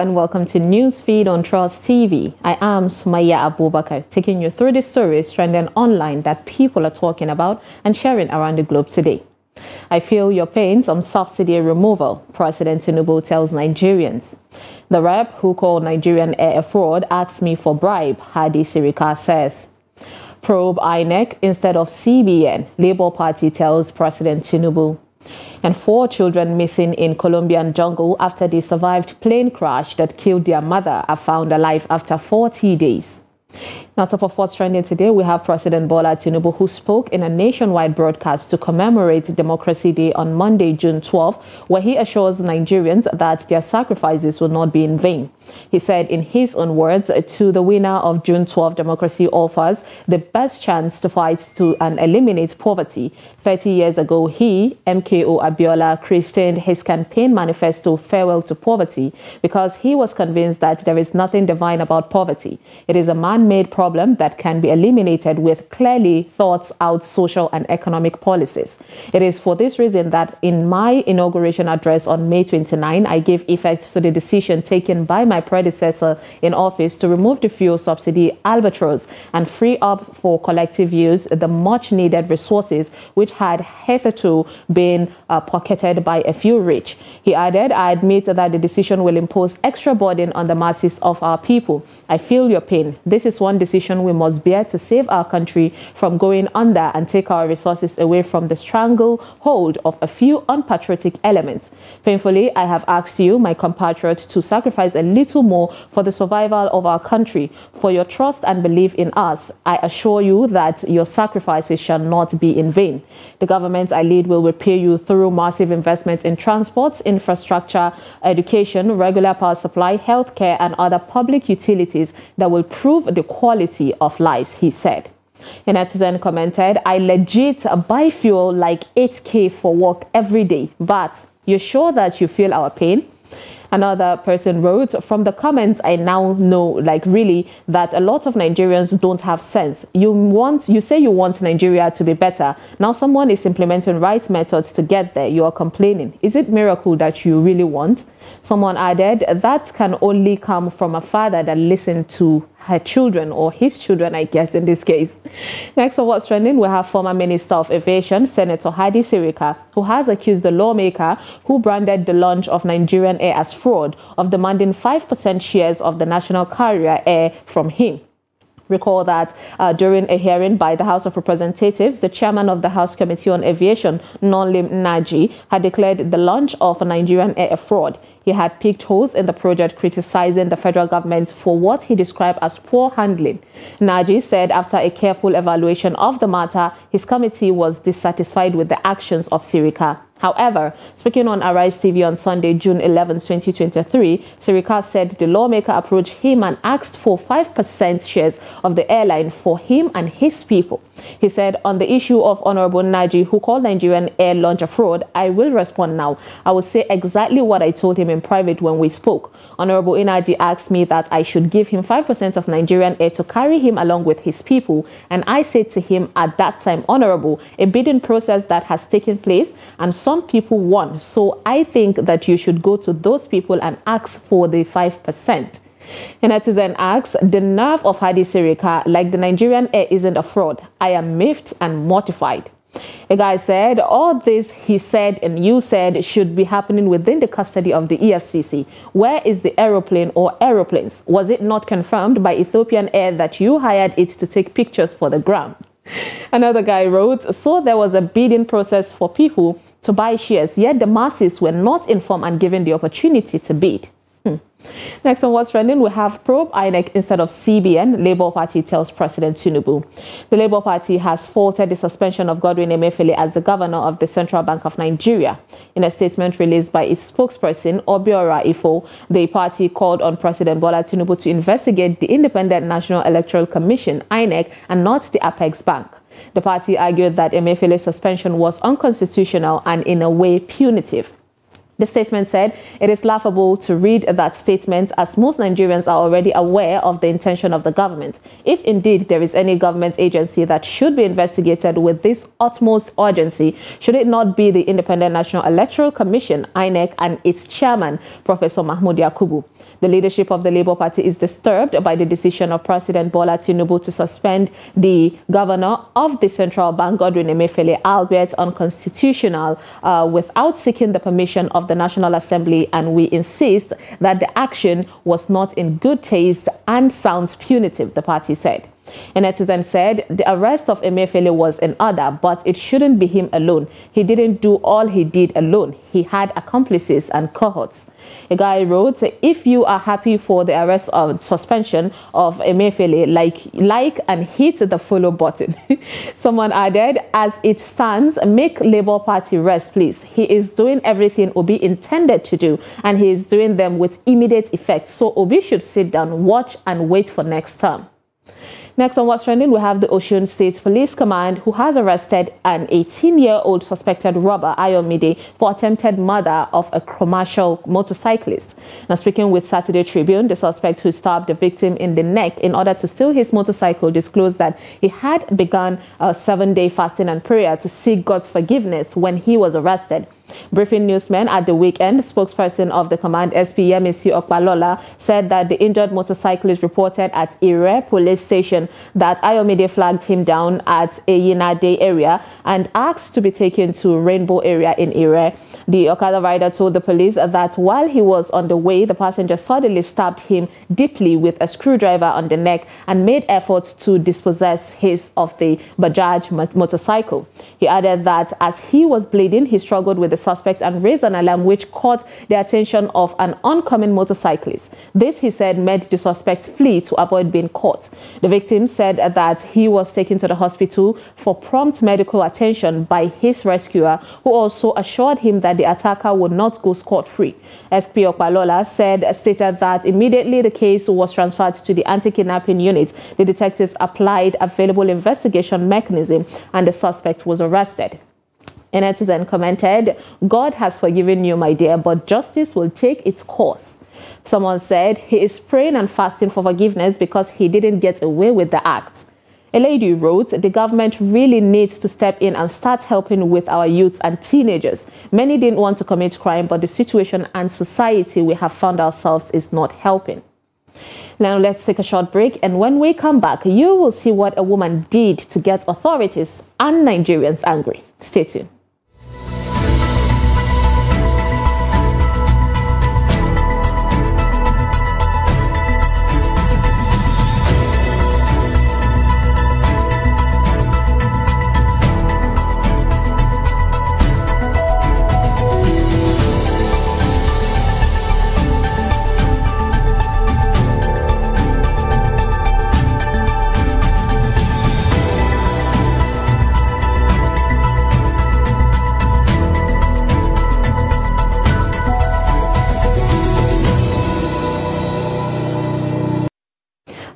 and welcome to Newsfeed on Trust TV. I am Sumaya Abubakar, taking you through the stories trending online that people are talking about and sharing around the globe today. I feel your pains on subsidy removal, President Tinubu tells Nigerians. The rep who called Nigerian air a fraud asked me for bribe, Hadi Sirika says. Probe INEC instead of CBN, Labour Party tells President Tinubu. And 4 children missing in Colombian jungle after they survived plane crash that killed their mother are found alive after 40 days. Now, top of what's trending today, we have President Bola Tinubu, who spoke in a nationwide broadcast to commemorate Democracy Day on Monday, June 12, where he assures Nigerians that their sacrifices will not be in vain. He said, in his own words, to the winner of June 12, democracy offers the best chance to fight to and eliminate poverty. 30 years ago, he, MKO Abiola, christened his campaign manifesto Farewell to Poverty because he was convinced that there is nothing divine about poverty. It is a man-made problem that can be eliminated with clearly thought out social and economic policies. It is for this reason that in my inauguration address on May 29, I gave effect to the decision taken by my predecessor in office to remove the fuel subsidy albatross and free up for collective use the much needed resources which had hitherto been pocketed by a few rich. He added, I admit that the decision will impose extra burden on the masses of our people. I feel your pain. This is one decision we must bear to save our country from going under and take our resources away from the stranglehold of a few unpatriotic elements. Painfully, I have asked you, my compatriot, to sacrifice a little more for the survival of our country. For your trust and belief in us, I assure you that your sacrifices shall not be in vain. The government I lead will repay you through massive investments in transports, infrastructure, education, regular power supply, healthcare, and other public utilities that will prove the quality of lives, he said. A netizen commented, I legit buy fuel like 8K for work every day, but you're sure that you feel our pain? Another person wrote, from the comments, I now know, like really, that a lot of Nigerians don't have sense. You say you want Nigeria to be better. Now someone is implementing right methods to get there. You are complaining. Is it miracle that you really want? Someone added, that can only come from a father that listened to her children, or his children, I guess, in this case. Next on what's trending, we have former Minister of Aviation, Senator Hadi Sirika, who has accused the lawmaker who branded the launch of Nigerian Air as fraud of demanding 5% shares of the national carrier Air from him. Recall that during a hearing by the House of Representatives, the chairman of the House Committee on Aviation, Nonlim Naji, had declared the launch of Nigerian Air a fraud. He had picked holes in the project, criticizing the federal government for what he described as poor handling. Naji said after a careful evaluation of the matter, his committee was dissatisfied with the actions of Sirika. However, speaking on Arise TV on Sunday, June 11, 2023, Sirika said the lawmaker approached him and asked for 5% shares of the airline for him and his people. He said, on the issue of Honorable Naji, who called Nigerian Air launch a fraud, I will respond now. I will say exactly what I told him in private when we spoke. Honorable Inaji asked me that I should give him 5% of Nigerian Air to carry him along with his people. And I said to him at that time, Honorable, a bidding process that has taken place and some people won. So I think that you should go to those people and ask for the 5%. A netizen asks, the nerve of Hadi Sirika, like the Nigerian Air isn't a fraud. I am miffed and mortified. A guy said, all this he said and you said should be happening within the custody of the EFCC. Where is the aeroplane or aeroplanes? Was it not confirmed by Ethiopian Air that you hired it to take pictures for the ground? Another guy wrote, so there was a bidding process for people to buy shares, yet the masses were not informed and given the opportunity to bid. Next on what's trending, we have Probe INEC instead of CBN, Labour Party tells President Tinubu. The Labour Party has faulted the suspension of Godwin Emefiele as the governor of the Central Bank of Nigeria. In a statement released by its spokesperson, Obiora Ifo, the party called on President Bola Tinubu to investigate the Independent National Electoral Commission, INEC, and not the Apex Bank. The party argued that Emefiele's suspension was unconstitutional and in a way punitive. The statement said, "It is laughable to read that statement as most Nigerians are already aware of the intention of the government. If indeed there is any government agency that should be investigated with this utmost urgency, should it not be the Independent National Electoral Commission, INEC, and its chairman, Professor Mahmood Yakubu? The leadership of the Labour Party is disturbed by the decision of President Bola Tinubu to suspend the governor of the central bank, Godwin Emefiele, albeit unconstitutional, without seeking the permission of the National Assembly, and we insist that the action was not in good taste and sounds punitive," the party said. A netizen said the arrest of Emefiele was in order, but it shouldn't be him alone. He didn't do all he did alone. He had accomplices and cohorts. A guy wrote, "If you are happy for the arrest or suspension of Emefiele, like and hit the follow button." Someone added, "As it stands, make Labour Party rest, please. He is doing everything Obi intended to do, and he is doing them with immediate effect. So Obi should sit down, watch, and wait for next term." Next on What's Trending, we have the Osun State Police Command, who has arrested an 18-year-old suspected robber, Ayomide, for attempted murder of a commercial motorcyclist. Now, speaking with Saturday Tribune, the suspect, who stabbed the victim in the neck in order to steal his motorcycle, disclosed that he had begun a 7-day fasting and prayer to seek God's forgiveness when he was arrested. Briefing newsmen at the weekend, spokesperson of the command, SP Yemisi Okpalola, said that the injured motorcyclist reported at Ire police station that Ayomide flagged him down at Eyinade area and asked to be taken to Rainbow area in Ire. The Okada rider told the police that while he was on the way, the passenger suddenly stabbed him deeply with a screwdriver on the neck and made efforts to dispossess his of the Bajaj motorcycle. He added that as he was bleeding, he struggled with the suspect and raised an alarm which caught the attention of an oncoming motorcyclist. This, he said, made the suspect flee to avoid being caught. The victim said that he was taken to the hospital for prompt medical attention by his rescuer, who also assured him that the attacker would not go scot-free. SP Okpalola stated that immediately the case was transferred to the anti-kidnapping unit, the detectives applied available investigation mechanism and the suspect was arrested. A netizen commented, "God has forgiven you, my dear, but justice will take its course." Someone said he is praying and fasting for forgiveness because he didn't get away with the act. A lady wrote, "The government really needs to step in and start helping with our youth and teenagers. Many didn't want to commit crime, but the situation and society we have found ourselves is not helping." Now let's take a short break, and when we come back, you will see what a woman did to get authorities and Nigerians angry. Stay tuned.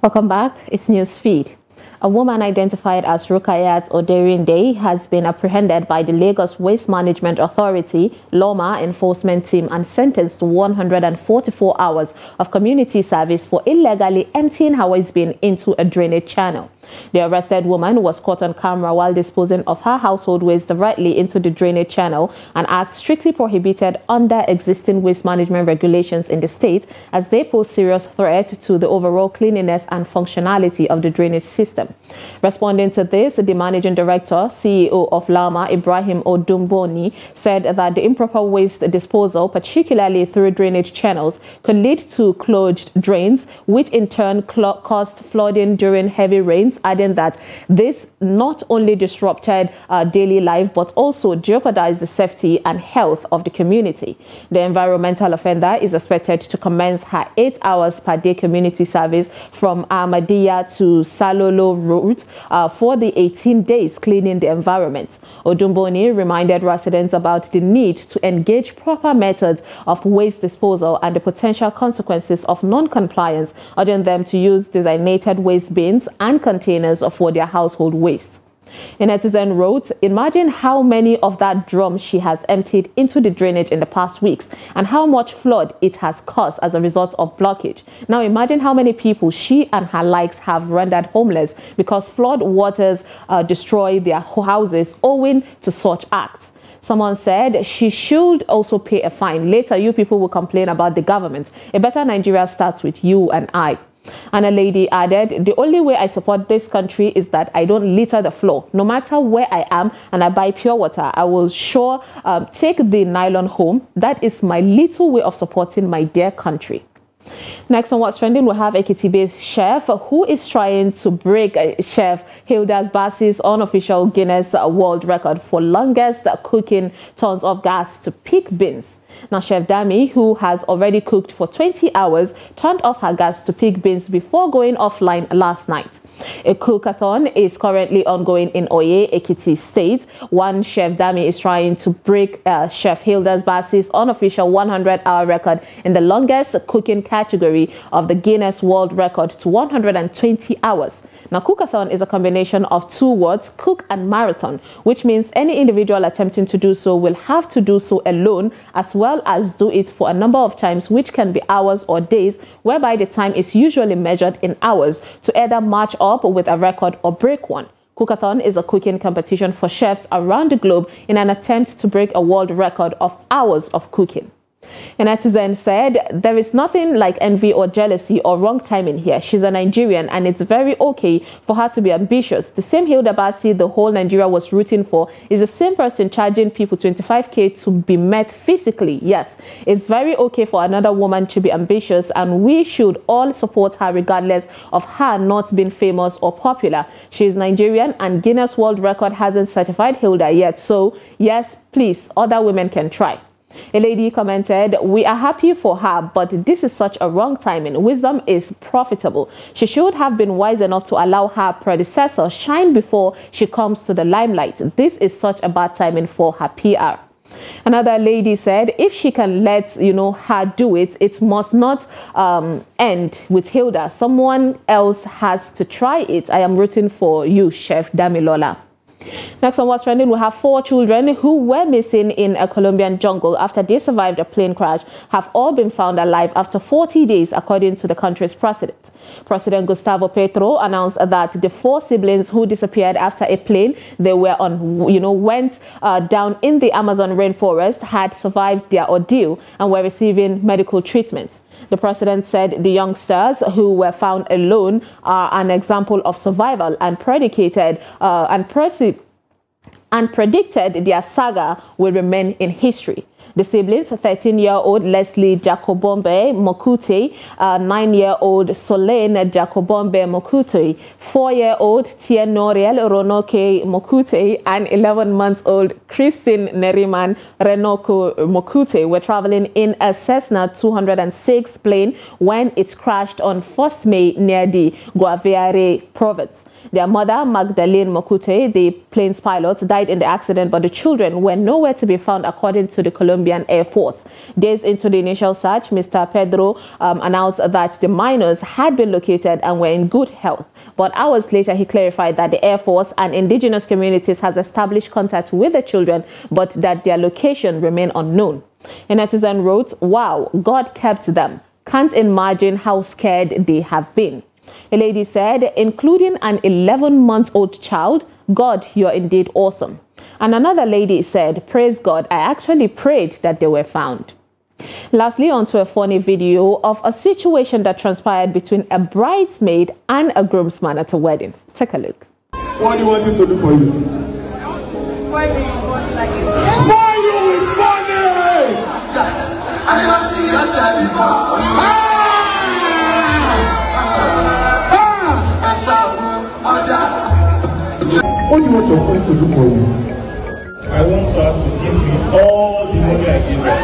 Welcome back. It's Newsfeed. A woman identified as Rukayat Oderinde has been apprehended by the Lagos Waste Management Authority, LOMA enforcement team, and sentenced to 144 hours of community service for illegally emptying her waste bin into a drainage channel. The arrested woman was caught on camera while disposing of her household waste directly into the drainage channel, an act strictly prohibited under existing waste management regulations in the state, as they pose serious threat to the overall cleanliness and functionality of the drainage system. Responding to this, the managing director, CEO of LAMA, Ibrahim Odumboni, said that the improper waste disposal, particularly through drainage channels, could lead to clogged drains, which in turn caused flooding during heavy rains, adding that this not only disrupted daily life but also jeopardized the safety and health of the community. The environmental offender is expected to commence her 8 hours per day community service from Ahmadiyya to Salolo route for the 18 days cleaning the environment. Odumboni reminded residents about the need to engage proper methods of waste disposal and the potential consequences of non-compliance, urging them to use designated waste bins and containers for their household waste. A netizen wrote, imagine how many of that drum she has emptied into the drainage in the past weeks and how much flood it has caused as a result of blockage. Now imagine how many people she and her likes have rendered homeless because flood waters destroy their houses owing to such acts. Someone said she should also pay a fine. Later, you people will complain about the government. A better Nigeria starts with you and I. And a lady added, the only way I support this country is that I don't litter the floor. No matter where I am and I buy pure water, I will sure take the nylon home. That is my little way of supporting my dear country. Next on What's Trending, we have Ekiti-based chef who is trying to break Chef Hilda Bassi's unofficial Guinness World Record for longest cooking tons of gas to pick beans. Now, Chef Dami, who has already cooked for 20 hours, turned off her gas to pick beans before going offline last night. A cookathon is currently ongoing in Oye, Ekiti State. One Chef Dami is trying to break Chef Hilda Bassi's unofficial 100-hour record in the longest cooking category of the Guinness World Record to 120 hours. Now, cookathon is a combination of two words, cook and marathon, which means any individual attempting to do so will have to do so alone, as well as do it for a number of times, which can be hours or days, whereby the time is usually measured in hours to either match up with a record or break one. Cookathon is a cooking competition for chefs around the globe in an attempt to break a world record of hours of cooking. A netizen said, there is nothing like envy or jealousy or wrong timing here. She's a Nigerian and it's very okay for her to be ambitious. The same Hilda Bassi the whole Nigeria was rooting for is the same person charging people 25k to be met physically. Yes, it's very okay for another woman to be ambitious and we should all support her regardless of her not being famous or popular. She is Nigerian and Guinness World Record hasn't certified Hilda yet. So yes, please, other women can try. A lady commented, we are happy for her, but this is such a wrong timing. Wisdom is profitable. She should have been wise enough to allow her predecessor shine before she comes to the limelight. This is such a bad timing for her PR. Another lady said, if she can let her do it, it must not end with Hilda. Someone else has to try it. I am rooting for you, Chef Damilola. Next on What's Trending, we have 4 children who were missing in a Colombian jungle after they survived a plane crash have all been found alive after 40 days, according to the country's president. President Gustavo Petro announced that the 4 siblings who disappeared after a plane they were on, went down in the Amazon rainforest had survived their ordeal and were receiving medical treatment. The president said the youngsters who were found alone are an example of survival and predicted their saga will remain in history. The siblings, 13-year-old Leslie Jacobombe Mokute, 9-year-old Solène Jacobombe Mokute, 4-year-old Tienoriel Ronoke Mokute, and 11-month-old Christine Neriman Renoko Mokute were traveling in a Cessna 206 plane when it crashed on 1st May near the Guaviare province. Their mother, Magdalene Mokute, the plane's pilot, died in the accident, but the children were nowhere to be found, according to the Colombian Air Force. Days into the initial search, Mr. Pedro announced that the minors had been located and were in good health. But hours later, he clarified that the Air Force and indigenous communities has established contact with the children, but that their location remained unknown. A netizen wrote, wow, God kept them. Can't imagine how scared they have been. A lady said, including an 11-month-old child, God, you're indeed awesome. And another lady said, praise God, I actually prayed that they were found. Lastly, onto a funny video of a situation that transpired between a bridesmaid and a groomsman at a wedding. Take a look. What do you want him to do for you? Spoil me with money like you. Spoil you with money! I never seen you that before. What do you want your friend to do for you? I want her to give me all the money I give her.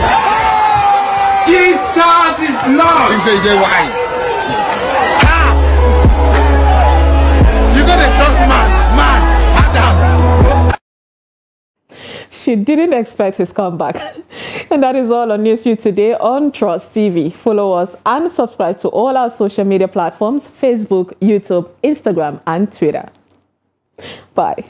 Jesus is Lord! You say they wise. You gotta trust man, Adam. She didn't expect his comeback. And that is all on Newsview today on Trust TV. Follow us and subscribe to all our social media platforms: Facebook, YouTube, Instagram, and Twitter. Bye.